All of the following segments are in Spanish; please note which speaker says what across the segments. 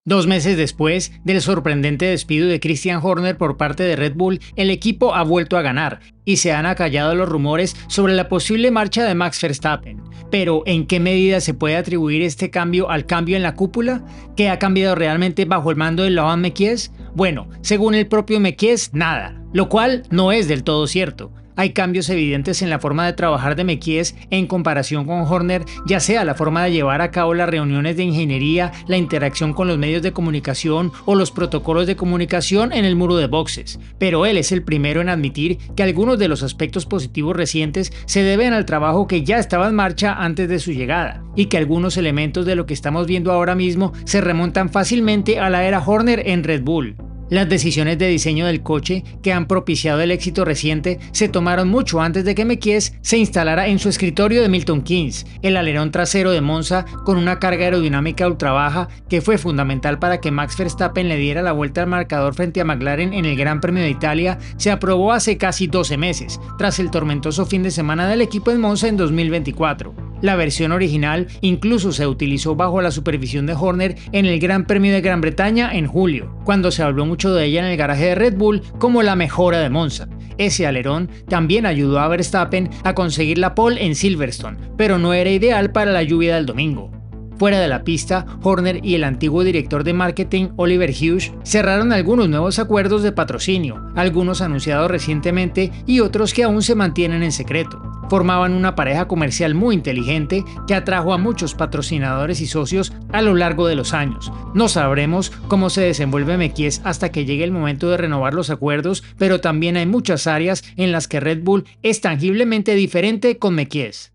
Speaker 1: 2 meses después del sorprendente despido de Christian Horner por parte de Red Bull, el equipo ha vuelto a ganar y se han acallado los rumores sobre la posible marcha de Max Verstappen. Pero, ¿en qué medida se puede atribuir este cambio al cambio en la cúpula? ¿Qué ha cambiado realmente bajo el mando de Laurent Mekies? Bueno, según el propio Mekies, nada, lo cual no es del todo cierto. Hay cambios evidentes en la forma de trabajar de Mekies en comparación con Horner, ya sea la forma de llevar a cabo las reuniones de ingeniería, la interacción con los medios de comunicación o los protocolos de comunicación en el muro de boxes. Pero él es el primero en admitir que algunos de los aspectos positivos recientes se deben al trabajo que ya estaba en marcha antes de su llegada, y que algunos elementos de lo que estamos viendo ahora mismo se remontan fácilmente a la era Horner en Red Bull. Las decisiones de diseño del coche que han propiciado el éxito reciente se tomaron mucho antes de que Mekies se instalara en su escritorio de Milton Keynes, el alerón trasero de Monza con una carga aerodinámica ultra baja que fue fundamental para que Max Verstappen le diera la vuelta al marcador frente a McLaren en el Gran Premio de Italia. Se aprobó hace casi 12 meses, tras el tormentoso fin de semana del equipo en Monza en 2024. La versión original incluso se utilizó bajo la supervisión de Horner en el Gran Premio de Gran Bretaña en julio, cuando se habló mucho de ella en el garaje de Red Bull como la mejora de Monza. Ese alerón también ayudó a Verstappen a conseguir la pole en Silverstone, pero no era ideal para la lluvia del domingo. Fuera de la pista, Horner y el antiguo director de marketing Oliver Hughes cerraron algunos nuevos acuerdos de patrocinio, algunos anunciados recientemente y otros que aún se mantienen en secreto. Formaban una pareja comercial muy inteligente que atrajo a muchos patrocinadores y socios a lo largo de los años. No sabremos cómo se desenvuelve Mekies hasta que llegue el momento de renovar los acuerdos, pero también hay muchas áreas en las que Red Bull es tangiblemente diferente con Mekies.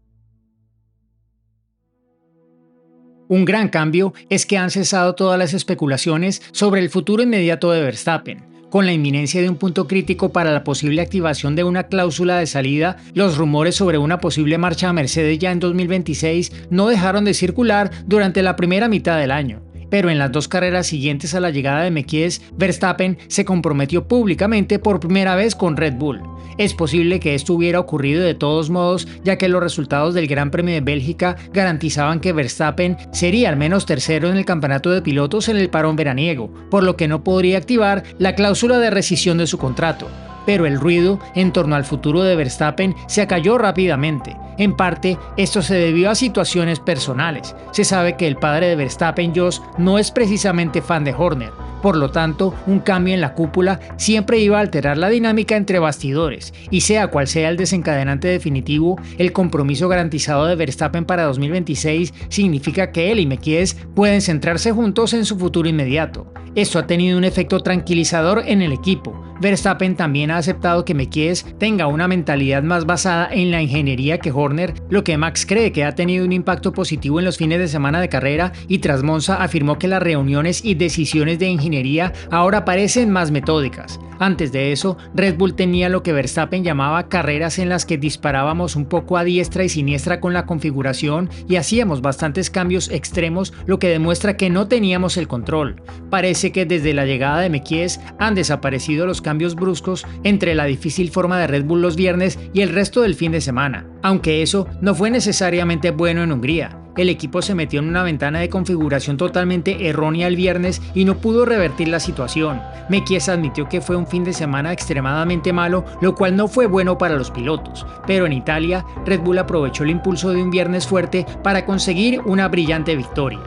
Speaker 1: Un gran cambio es que han cesado todas las especulaciones sobre el futuro inmediato de Verstappen. Con la inminencia de un punto crítico para la posible activación de una cláusula de salida, los rumores sobre una posible marcha a Mercedes ya en 2026 no dejaron de circular durante la primera mitad del año. Pero en las 2 carreras siguientes a la llegada de Mekies, Verstappen se comprometió públicamente por primera vez con Red Bull. Es posible que esto hubiera ocurrido de todos modos, ya que los resultados del Gran Premio de Bélgica garantizaban que Verstappen sería al menos tercero en el campeonato de pilotos en el parón veraniego, por lo que no podría activar la cláusula de rescisión de su contrato. Pero el ruido en torno al futuro de Verstappen se acalló rápidamente. En parte, esto se debió a situaciones personales. Se sabe que el padre de Verstappen, Jos, no es precisamente fan de Horner. Por lo tanto, un cambio en la cúpula siempre iba a alterar la dinámica entre bastidores, y sea cual sea el desencadenante definitivo, el compromiso garantizado de Verstappen para 2026 significa que él y Mekies pueden centrarse juntos en su futuro inmediato. Esto ha tenido un efecto tranquilizador en el equipo. Verstappen también ha aceptado que Mekies tenga una mentalidad más basada en la ingeniería que Horner, lo que Max cree que ha tenido un impacto positivo en los fines de semana de carrera, y tras Monza afirmó que las reuniones y decisiones de ingeniería ahora parecen más metódicas. Antes de eso, Red Bull tenía lo que Verstappen llamaba carreras en las que disparábamos un poco a diestra y siniestra con la configuración y hacíamos bastantes cambios extremos, lo que demuestra que no teníamos el control. Parece que desde la llegada de Mekies han desaparecido los cambios bruscos entre la difícil forma de Red Bull los viernes y el resto del fin de semana, aunque eso no fue necesariamente bueno en Hungría. El equipo se metió en una ventana de configuración totalmente errónea el viernes y no pudo revertir la situación. Mekies admitió que fue un fin de semana extremadamente malo, lo cual no fue bueno para los pilotos, pero en Italia, Red Bull aprovechó el impulso de un viernes fuerte para conseguir una brillante victoria.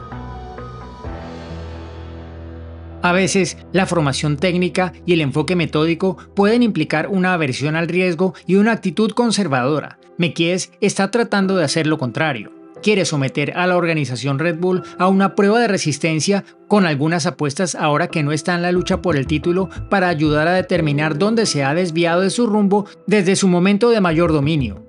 Speaker 1: A veces, la formación técnica y el enfoque metódico pueden implicar una aversión al riesgo y una actitud conservadora. Mekies está tratando de hacer lo contrario. Quiere someter a la organización Red Bull a una prueba de resistencia con algunas apuestas ahora que no está en la lucha por el título para ayudar a determinar dónde se ha desviado de su rumbo desde su momento de mayor dominio.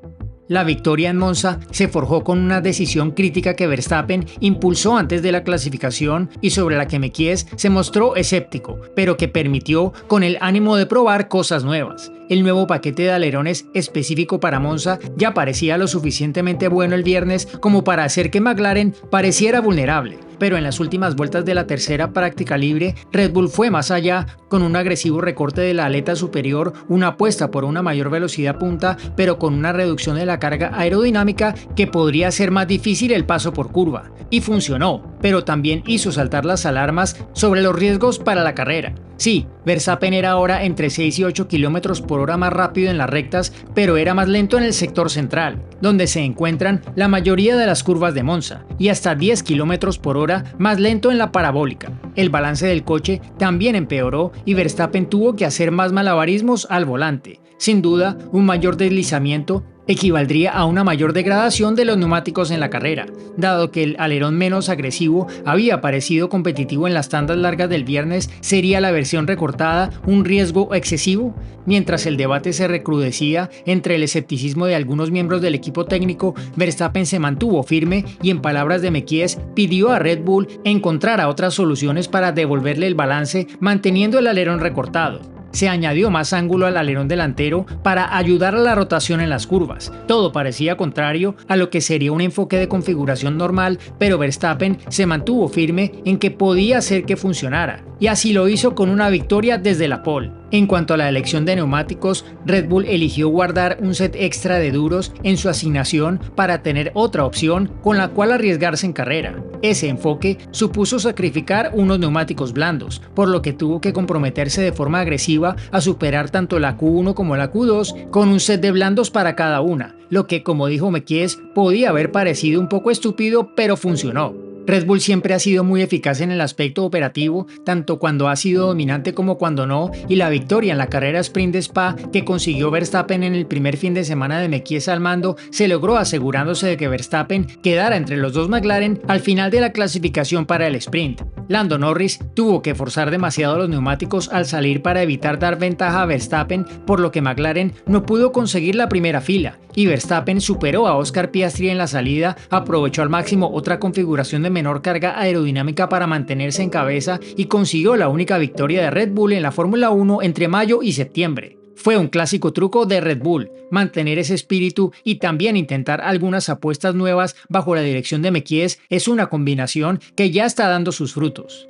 Speaker 1: La victoria en Monza se forjó con una decisión crítica que Verstappen impulsó antes de la clasificación y sobre la que Mekies se mostró escéptico, pero que permitió con el ánimo de probar cosas nuevas. El nuevo paquete de alerones específico para Monza ya parecía lo suficientemente bueno el viernes como para hacer que McLaren pareciera vulnerable, pero en las últimas vueltas de la tercera práctica libre, Red Bull fue más allá con un agresivo recorte de la aleta superior, una apuesta por una mayor velocidad punta, pero con una reducción de la la carga aerodinámica que podría hacer más difícil el paso por curva. Y funcionó, pero también hizo saltar las alarmas sobre los riesgos para la carrera. Sí, Verstappen era ahora entre 6 y 8 km por hora más rápido en las rectas, pero era más lento en el sector central, donde se encuentran la mayoría de las curvas de Monza, y hasta 10 km por hora más lento en la parabólica. El balance del coche también empeoró y Verstappen tuvo que hacer más malabarismos al volante. Sin duda, un mayor deslizamiento equivaldría a una mayor degradación de los neumáticos en la carrera, dado que el alerón menos agresivo había parecido competitivo en las tandas largas del viernes. ¿Sería la versión recortada un riesgo excesivo? Mientras el debate se recrudecía entre el escepticismo de algunos miembros del equipo técnico, Verstappen se mantuvo firme y, en palabras de Mekies, pidió a Red Bull encontrar otras soluciones para devolverle el balance manteniendo el alerón recortado. Se añadió más ángulo al alerón delantero para ayudar a la rotación en las curvas. Todo parecía contrario a lo que sería un enfoque de configuración normal, pero Verstappen se mantuvo firme en que podía hacer que funcionara, y así lo hizo con una victoria desde la pole. En cuanto a la elección de neumáticos, Red Bull eligió guardar un set extra de duros en su asignación para tener otra opción con la cual arriesgarse en carrera. Ese enfoque supuso sacrificar unos neumáticos blandos, por lo que tuvo que comprometerse de forma agresiva a superar tanto la Q1 como la Q2 con un set de blandos para cada una, lo que, como dijo Mekies, podía haber parecido un poco estúpido, pero funcionó. Red Bull siempre ha sido muy eficaz en el aspecto operativo, tanto cuando ha sido dominante como cuando no, y la victoria en la carrera sprint de Spa que consiguió Verstappen en el primer fin de semana de Mekies al mando se logró asegurándose de que Verstappen quedara entre los dos McLaren al final de la clasificación para el sprint. Lando Norris tuvo que forzar demasiado los neumáticos al salir para evitar dar ventaja a Verstappen, por lo que McLaren no pudo conseguir la primera fila, y Verstappen superó a Oscar Piastri en la salida, aprovechó al máximo otra configuración de menor carga aerodinámica para mantenerse en cabeza y consiguió la única victoria de Red Bull en la Fórmula 1 entre mayo y septiembre. Fue un clásico truco de Red Bull, mantener ese espíritu y también intentar algunas apuestas nuevas bajo la dirección de Mekies es una combinación que ya está dando sus frutos.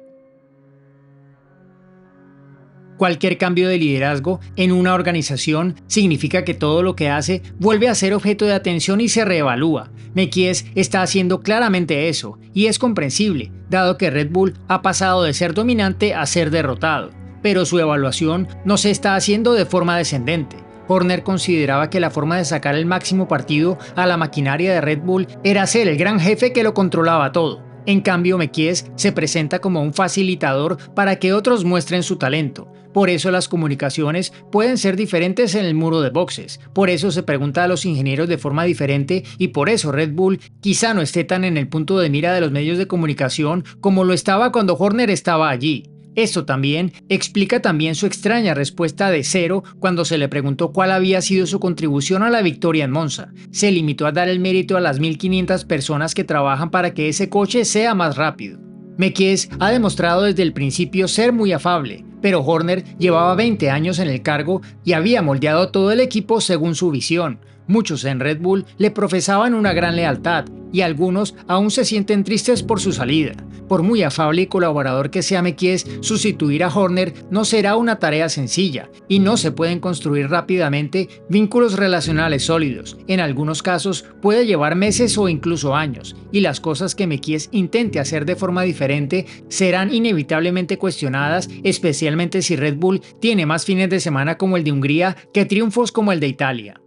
Speaker 1: Cualquier cambio de liderazgo en una organización significa que todo lo que hace vuelve a ser objeto de atención y se reevalúa. Mekies está haciendo claramente eso, y es comprensible, dado que Red Bull ha pasado de ser dominante a ser derrotado. Pero su evaluación no se está haciendo de forma descendente. Horner consideraba que la forma de sacar el máximo partido a la maquinaria de Red Bull era ser el gran jefe que lo controlaba todo. En cambio, Mekies se presenta como un facilitador para que otros muestren su talento. Por eso las comunicaciones pueden ser diferentes en el muro de boxes, por eso se pregunta a los ingenieros de forma diferente y por eso Red Bull quizá no esté tan en el punto de mira de los medios de comunicación como lo estaba cuando Horner estaba allí. Esto también explica su extraña respuesta de cero cuando se le preguntó cuál había sido su contribución a la victoria en Monza. Se limitó a dar el mérito a las 1.500 personas que trabajan para que ese coche sea más rápido. Mekies ha demostrado desde el principio ser muy afable, pero Horner llevaba 20 años en el cargo y había moldeado todo el equipo según su visión. Muchos en Red Bull le profesaban una gran lealtad y algunos aún se sienten tristes por su salida. Por muy afable y colaborador que sea Mekies, sustituir a Horner no será una tarea sencilla y no se pueden construir rápidamente vínculos relacionales sólidos. En algunos casos puede llevar meses o incluso años, y las cosas que Mekies intente hacer de forma diferente serán inevitablemente cuestionadas, especialmente si Red Bull tiene más fines de semana como el de Hungría que triunfos como el de Italia.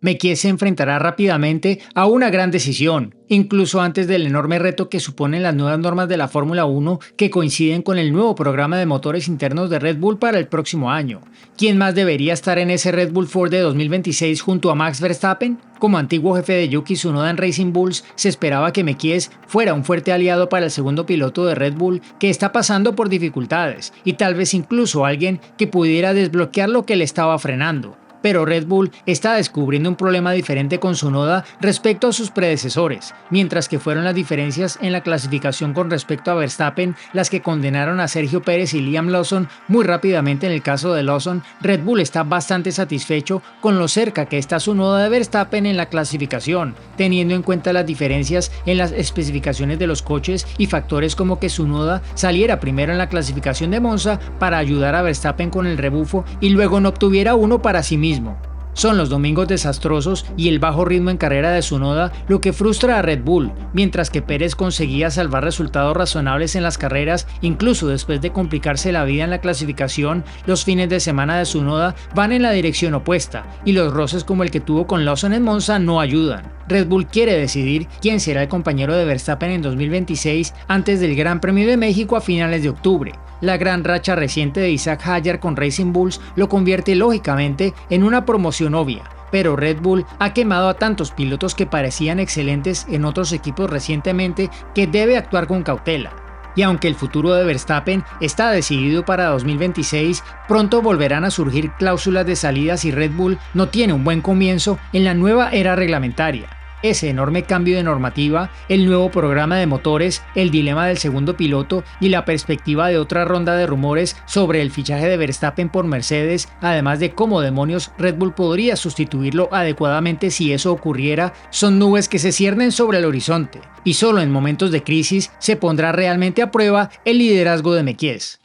Speaker 1: Mekies se enfrentará rápidamente a una gran decisión, incluso antes del enorme reto que suponen las nuevas normas de la Fórmula 1 que coinciden con el nuevo programa de motores internos de Red Bull para el próximo año. ¿Quién más debería estar en ese Red Bull Ford de 2026 junto a Max Verstappen? Como antiguo jefe de Yuki Tsunoda en Racing Bulls, se esperaba que Mekies fuera un fuerte aliado para el segundo piloto de Red Bull que está pasando por dificultades y tal vez incluso alguien que pudiera desbloquear lo que le estaba frenando. Pero Red Bull está descubriendo un problema diferente con Tsunoda respecto a sus predecesores, mientras que fueron las diferencias en la clasificación con respecto a Verstappen las que condenaron a Sergio Pérez y Liam Lawson muy rápidamente. En el caso de Lawson, Red Bull está bastante satisfecho con lo cerca que está Tsunoda de Verstappen en la clasificación, teniendo en cuenta las diferencias en las especificaciones de los coches y factores como que Tsunoda saliera primero en la clasificación de Monza para ayudar a Verstappen con el rebufo y luego no obtuviera uno para sí mismo. Son los domingos desastrosos y el bajo ritmo en carrera de Tsunoda lo que frustra a Red Bull, mientras que Pérez conseguía salvar resultados razonables en las carreras, incluso después de complicarse la vida en la clasificación. Los fines de semana de Tsunoda van en la dirección opuesta, y los roces como el que tuvo con Lawson en Monza no ayudan. Red Bull quiere decidir quién será el compañero de Verstappen en 2026 antes del Gran Premio de México a finales de octubre. La gran racha reciente de Isaac Hadjar con Racing Bulls lo convierte lógicamente en una promoción obvia, pero Red Bull ha quemado a tantos pilotos que parecían excelentes en otros equipos recientemente que debe actuar con cautela. Y aunque el futuro de Verstappen está decidido para 2026, pronto volverán a surgir cláusulas de salida si Red Bull no tiene un buen comienzo en la nueva era reglamentaria. Ese enorme cambio de normativa, el nuevo programa de motores, el dilema del segundo piloto y la perspectiva de otra ronda de rumores sobre el fichaje de Verstappen por Mercedes, además de cómo demonios Red Bull podría sustituirlo adecuadamente si eso ocurriera, son nubes que se ciernen sobre el horizonte, y solo en momentos de crisis se pondrá realmente a prueba el liderazgo de Mekies.